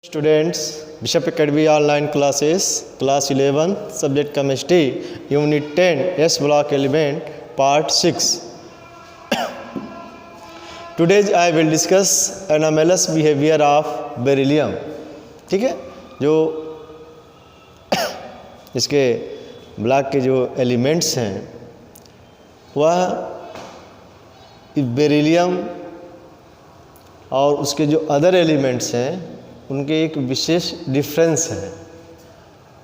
Students, Bishop Academy online classes, class 11, subject chemistry, unit 10, S block element, part 6. Today I will discuss anomalous behavior of beryllium. ठीक है, जो इसके block के जो elements हैं वह बेरिलियम और उसके जो अदर एलिमेंट्स हैं उनके एक विशेष डिफरेंस है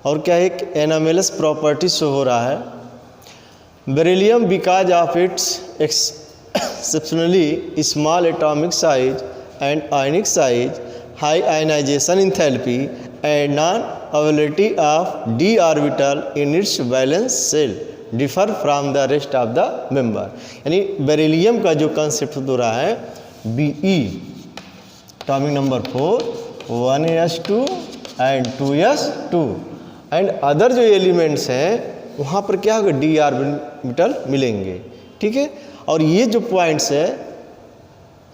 और क्या एक एनामेलस प्रॉपर्टी शो हो रहा है। Beryllium because of its exceptionally small atomic size and ionic size, high ionization enthalpy and non availability of d orbital in its valence shell differ from the rest of the member. यानी beryllium का जो concept हो रहा है Be, atomic number 4, 1s2 and 2s2 and other जो elements हैं वहाँ पर क्या होगा, डी ऑर्बिटल मिलेंगे। ठीक है, और ये जो पॉइंट्स है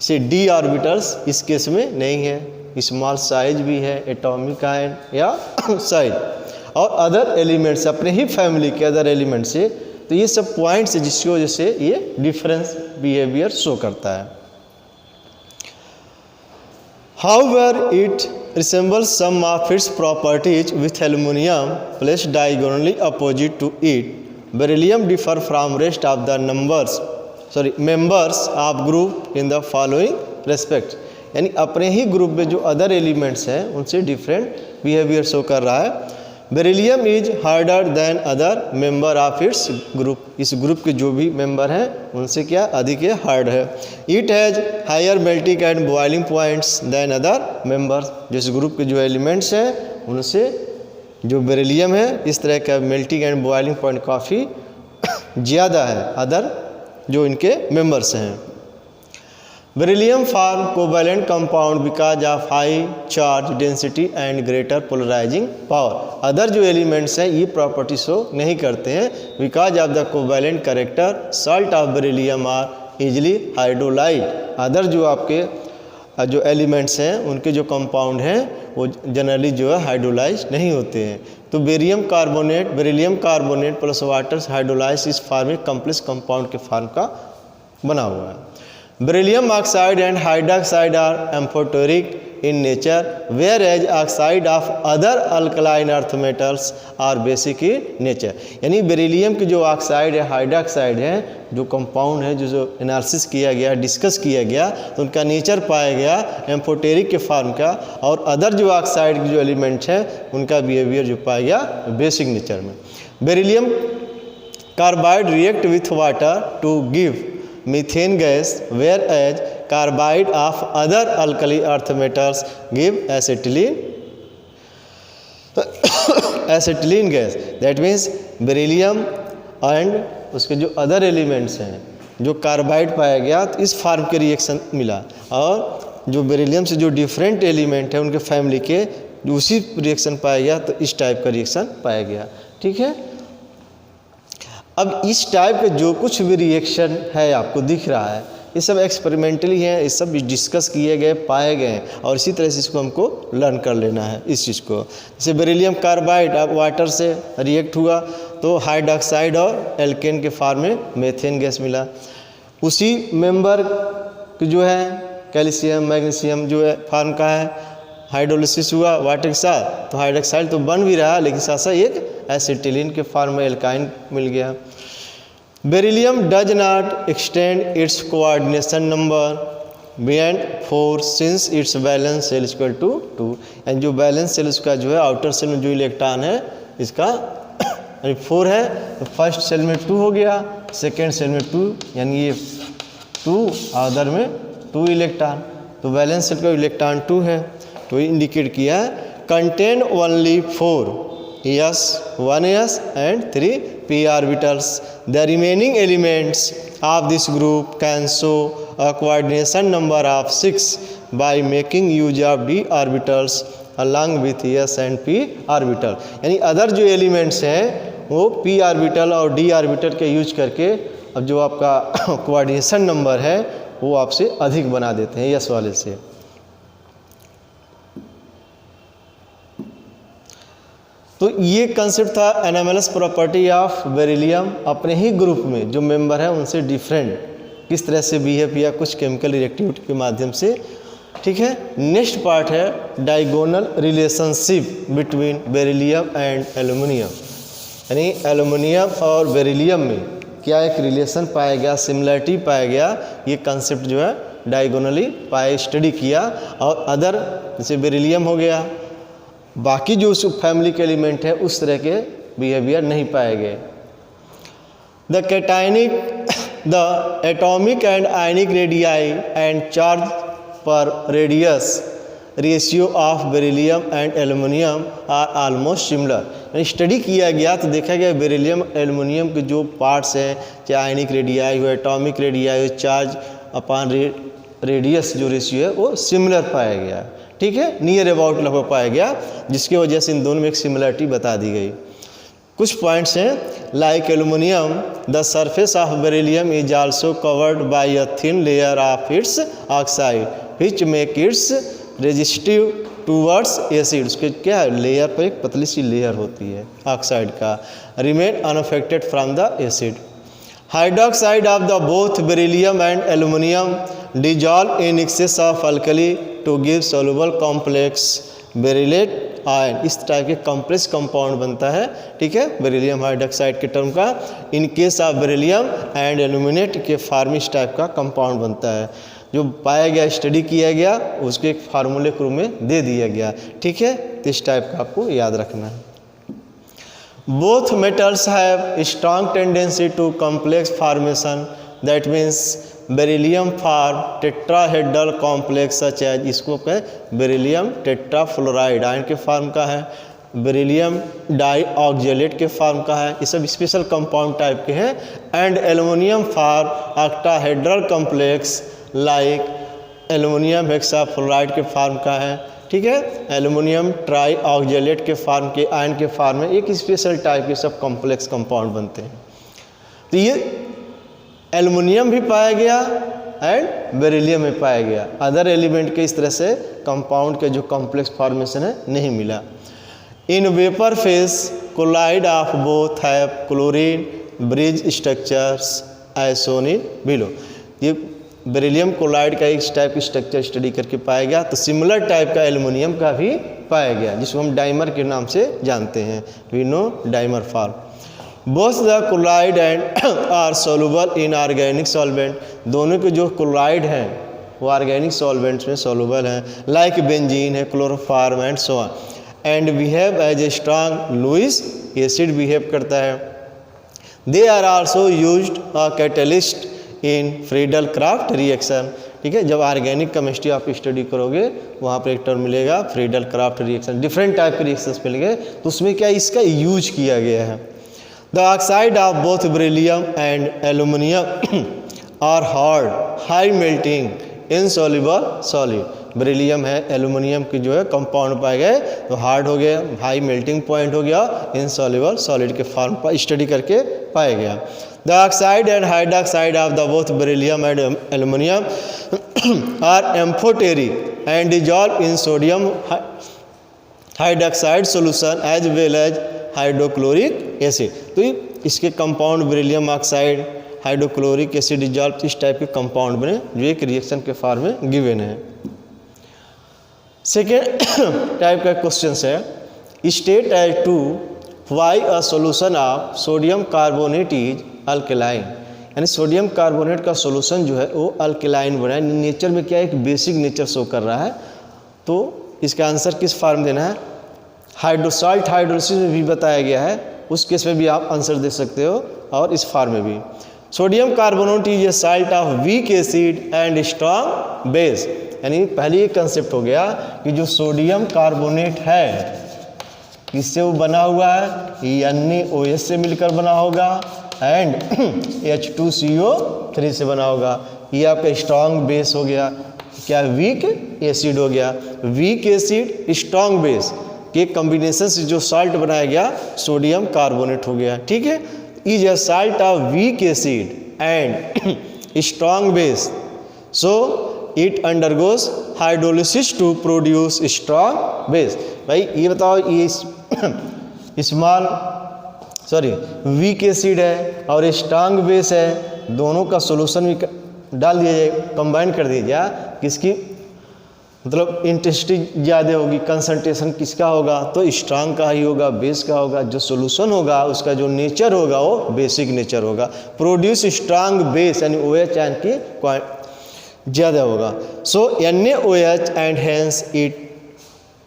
से डी ऑर्बिटल्स इस केस में नहीं है, स्मॉल साइज भी है, एटॉमिक आयन या साइज और अदर एलिमेंट्स अपने ही फैमिली के अदर एलिमेंट से, तो ये सब पॉइंट्स है जिसकी वजह से ये डिफरेंस बिहेवियर शो करता है। However, it resembles some of its properties with aluminum placed diagonally opposite to it. Beryllium differ from rest of the members of group in the following respect. यानी अपने ही group में जो other elements हैं उनसे different behaviour show कर रहा है। Beryllium is harder than other member of its group, इस ग्रुप के जो भी मेंबर हैं उनसे क्या अधिक हार्ड है। It has higher melting and boiling points than other members, जिस ग्रुप के जो एलिमेंट्स हैं उनसे जो बेरिलियम है इस तरह का मेल्टिंग एंड बॉइलिंग पॉइंट काफ़ी ज़्यादा है अदर जो इनके मेंबर्स हैं। Beryllium form covalent compound because of high charge density and greater polarising power. Other जो एलिमेंट्स हैं ये प्रॉपर्टी शो नहीं करते हैं because of the covalent character salt of beryllium are easily hydrolyse. Other जो आपके जो एलिमेंट्स हैं उनके जो कंपाउंड हैं वो जनरली जो है हाइड्रोलाइज नहीं होते हैं। तो beryllium carbonate plus water hydrolyse इस फॉर्म कॉम्प्लेक्स कंपाउंड के फॉर्म का बना हुआ है। Beryllium oxide and hydroxide are amphoteric in nature, whereas oxide of other alkaline earth metals are basic in nature. यानी बेरिलियम की जो ऑक्साइड है, हाइड्रोक्साइड है, जो कंपाउंड है, जो एनालिसिस किया गया, डिस्कस किया गया, तो उनका नेचर पाया गया एम्फोटेरिक के फॉर्म का, और अदर जो ऑक्साइड के जो एलिमेंट्स हैं उनका बिहेवियर जो पाया गया बेसिक नेचर में। Beryllium carbide react with water to give methane gas, whereas carbide of other alkali earth metals give acetylene gas. That means beryllium and उसके जो अदर एलिमेंट्स हैं जो कार्बाइड पाया गया तो इस फॉर्म के रिएक्शन मिला, और जो बेरिलियम से जो डिफरेंट एलिमेंट है उनके फैमिली के जो उसी रिएक्शन पाया गया तो इस टाइप का रिएक्शन पाया गया। ठीक है, अब इस टाइप के जो कुछ भी रिएक्शन है आपको दिख रहा है ये सब एक्सपेरिमेंटली हैं, ये सब डिस्कस किए गए, पाए गए हैं, और इसी तरह से इसको हमको लर्न कर लेना है इस चीज़ को। जैसे बेरिलियम कार्बाइड अब वाटर से रिएक्ट हुआ तो हाइड्रोक्साइड और एल्केन के फॉर्म में मेथेन गैस मिला। उसी मेंबर जो है कैल्शियम मैग्नीशियम जो है फॉर्म का है, हाइड्रोलिसिस हुआ वाटर के साथ तो हाइड्रोक्साइड तो बन भी रहा लेकिन साथ साथ एक एसिटिलीन के फॉर्म में एल्काइन मिल गया। Beryllium does not extend its coordination number beyond 4 since its valence shell equal to 2। And जो बैलेंस सेल उसका जो है आउटर सेल में जो इलेक्ट्रॉन है इसका 4 है, तो फर्स्ट सेल में 2 हो गया, सेकेंड सेल में 2, यानी ये 2 अदर में 2 इलेक्ट्रॉन, तो बैलेंस सेल का इलेक्ट्रॉन 2 है, तो इंडिकेट किया है contain only 4 s 1s and 3 p orbitals. The remaining elements of this group can show a coordination number of 6 by making use of d orbitals along with s and p orbital. यानी other जो elements हैं वो p orbital और d orbital के use करके अब जो आपका कोऑर्डिनेशन नंबर है वो आपसे अधिक बना देते हैं यस वाले से। तो ये कंसेप्ट था एनामलस प्रॉपर्टी ऑफ बेरिलियम, अपने ही ग्रुप में जो मेंबर है उनसे डिफरेंट किस तरह से बिहेव किया कुछ केमिकल रिएक्टिविटी के माध्यम से। ठीक है, नेक्स्ट पार्ट है diagonal relationship between beryllium and aluminium, यानी एल्युमिनियम और बेरिलियम में क्या एक रिलेशन पाया गया, सिमिलरिटी पाया गया, ये कंसेप्ट जो है डायगोनली पाए स्टडी किया। और अदर जैसे बेरिलियम हो गया, बाकी जो उस फैमिली के एलिमेंट है उस तरह के बिहेवियर नहीं पाए गए। The cationic the atomic and ionic radii and charge पर radius ratio of beryllium and aluminium are almost similar. यानी स्टडी किया गया तो देखा गया बेरिलियम एल्युमिनियम के जो पार्ट्स हैं, चाहे आयनिक रेडियाई हो, एटॉमिक रेडियाई हो, चार्ज अपॉन रेडियस जो रेशियो है वो सिमिलर पाया गया। ठीक है, नियर अबाउट लगभग पाया गया, जिसकी वजह से इन दोनों में एक सिमिलरिटी बता दी गई। कुछ पॉइंट्स हैं, like aluminium the surface of beryllium is also covered by a thin layer of its oxide which make it's resistive towards acid. उसके क्या है, लेयर पर एक पतली सी लेयर होती है ऑक्साइड का, remain unaffected from the acid. Hydroxide of the both beryllium and aluminium dissolve in excess of alkali to give soluble complex beryllate ion. इस टाइप के कॉम्प्लेक्स कंपाउंड बनता है। ठीक है, बेरिलियम हाइड्रोक्साइड के टर्म का in case of beryllium and aluminate के form इस टाइप का कंपाउंड बनता है। जो पाया गया, स्टडी किया गया, उसके एक फार्मूले के रूप में दे दिया गया। ठीक है, तो इस टाइप का आपको याद रखना है। Both metals have strong tendency to complex formation, that means beryllium form tetrahedral complex such as, इसको कहें बेरिलियम टेट्राफ्लोराइड आयन के फॉर्म का है, बेरिलियम डाइऑक्जेलेट के फॉर्म का है, ये सब स्पेशल कंपाउंड टाइप के हैं। And aluminium form octahedral complex like aluminium hexafluoride के फॉर्म का है। ठीक है, एल्युमिनियम ट्राइऑक्जेलेट के फॉर्म के आयन के फॉर्म में एक स्पेशल टाइप के सब कॉम्प्लेक्स कंपाउंड बनते हैं। तो ये एल्युमिनियम भी पाया गया एंड बेरिलियम में पाया गया, अदर एलिमेंट के इस तरह से कंपाउंड के जो कॉम्प्लेक्स फॉर्मेशन है नहीं मिला। In vapour phase chloride of both have chlorine bridge structures as shown in below. ये बेरिलियम कोलाइड का एक टाइप की स्ट्रक्चर स्टडी करके पाया गया, तो सिमिलर टाइप का एल्युमिनियम का भी पाया गया, जिसको हम डाइमर के नाम से जानते हैं, we know dimer form. Both the chloride and are soluble in organic solvent, दोनों के जो क्लोराइड हैं वो ऑर्गेनिक सॉल्वेंट्स में सोलूबल हैं, लाइक बेंजीन है, chloroform and so on, and behave as a strong Lewis acid behave करता है। They are also used a catalyst in Friedel Crafts reaction. ठीक है, जब ऑर्गेनिक केमिस्ट्री आप स्टडी करोगे वहाँ पर एक टर्म मिलेगा Friedel Crafts reaction, different type के रिएक्शंस मिलेंगे, तो उसमें क्या इसका यूज किया गया है। The oxide of both beryllium and aluminum are hard, high melting, insoluble solid. Beryllium है, एल्यूमिनियम की जो है कंपाउंड पाए गए तो हार्ड हो गया, हाई मेल्टिंग पॉइंट हो गया, इनसॉल्युबल सॉलिड के फॉर्म पर स्टडी करके पाया गया। The oxide and hydroxide of the both beryllium and aluminium are amphoteric and dissolve in sodium hydroxide solution as well as hydrochloric acid. तो इसके compound beryllium oxide hydrochloric acid dissolve इस type के compound बने जो एक reaction के form में given है। सेकेंड टाइप का क्वेश्चन है, state as to why a solution of sodium carbonate is alkaline. यानी सोडियम कार्बोनेट का सोल्यूशन जो है वो अल्कलाइन बना है, नेचर में क्या एक बेसिक नेचर शो कर रहा है। तो इसका आंसर किस फॉर्म देना है, हाइड्रोसाल्ट हाइड्रोलिसिस में भी बताया गया है, उस केस में भी आप आंसर दे सकते हो, और इस फॉर्म में भी। Sodium carbonate is a salt of weak acid and strong base. यानी पहले ये कंसेप्ट हो गया कि जो सोडियम कार्बोनेट है किससे वो बना हुआ है, NaOH से मिलकर बना होगा एंड H2CO3 से बना होगा। ये आपका स्ट्रॉन्ग बेस हो गया, क्या वीक एसिड हो गया। वीक एसिड स्ट्रॉन्ग बेस के कॉम्बिनेशन से जो साल्ट बनाया गया सोडियम कार्बोनेट हो गया। ठीक है, is a salt of weak acid and strong base, so it undergoes hydrolysis to produce strong base. भाई ये बताओ, ये वीक एसिड है और स्ट्रांग बेस है, दोनों का सॉल्यूशन भी डाल दिया जाए, कंबाइन कर दिया जाए, किसकी मतलब इंटेंसिटी ज़्यादा होगी, कंसंट्रेशन किसका होगा, तो स्ट्रांग का ही होगा, बेस का होगा। जो सॉल्यूशन होगा उसका जो नेचर होगा वो बेसिक नेचर होगा। प्रोड्यूस स्ट्रांग बेस यानी OH आयन की ज़्यादा होगा। So NaOH and hence it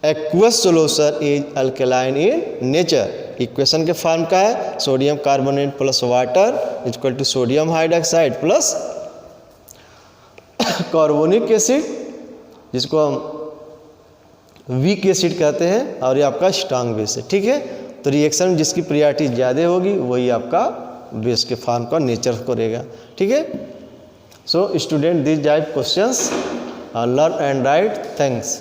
aqueous solution is alkaline in nature. Equation के फॉर्म का है sodium carbonate plus water equal to sodium hydroxide plus carbonic acid जिसको हम वीक एसिड कहते हैं, और ये आपका स्ट्रांग बेस है। ठीक है, तो रिएक्शन में जिसकी प्रियोरिटी ज़्यादा होगी वही आपका बेस के फॉर्म का नेचर करेगा। ठीक है, so student this type questions learn and right. Thanks.